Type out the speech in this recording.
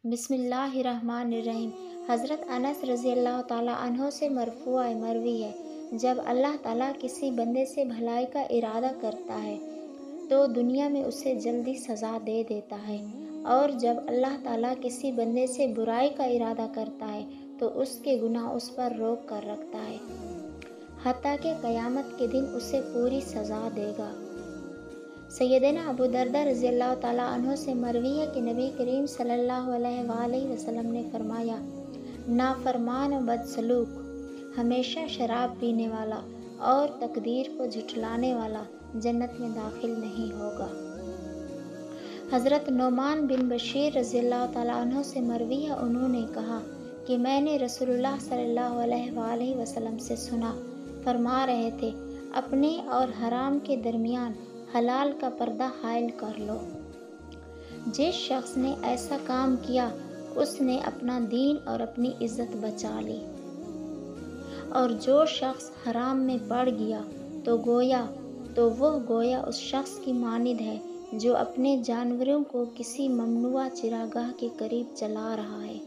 बिस्मिल्लाहिर्रहमानिर्रहीम। हज़रत अनस रज़ी अल्लाह ताला अन्हो से मरवी है, जब अल्लाह ताला किसी बंदे से भलाई का इरादा करता है तो दुनिया में उसे जल्दी सज़ा दे देता है, और जब अल्लाह ताला किसी बंदे से बुराई का इरादा करता है तो उसके गुनाह उस पर रोक कर रखता है, हत्ता कि क़यामत के दिन उसे पूरी सज़ा देगा। सैयदना अबू दरदा रज़ी अल्लाह ताला अन्हो से मरवी है कि नबी करीम सल्लल्लाहु अलैहि वसल्लम ने फरमाया, नाफरमान और बदसलूक, हमेशा शराब पीने वाला और तकदीर को झुठलाने वाला जन्नत में दाखिल नहीं होगा। हज़रत नोमान बिन बशीर रज़ी अल्लाह ताला अन्हो से मरवी है, उन्होंने कहा कि मैंने रसूलुल्लाह सल्लल्लाहु अलैहि वसल्लम से सुना, फरमा रहे थे, अपने और हराम के दरमियान हलाल का पर्दा हायल कर लो। जिस शख्स ने ऐसा काम किया उसने अपना दीन और अपनी इज्जत बचा ली, और जो शख्स हराम में पड़ गया तो वह गोया उस शख्स की मानिद है जो अपने जानवरों को किसी ममनुआ चिरागाह के करीब चला रहा है।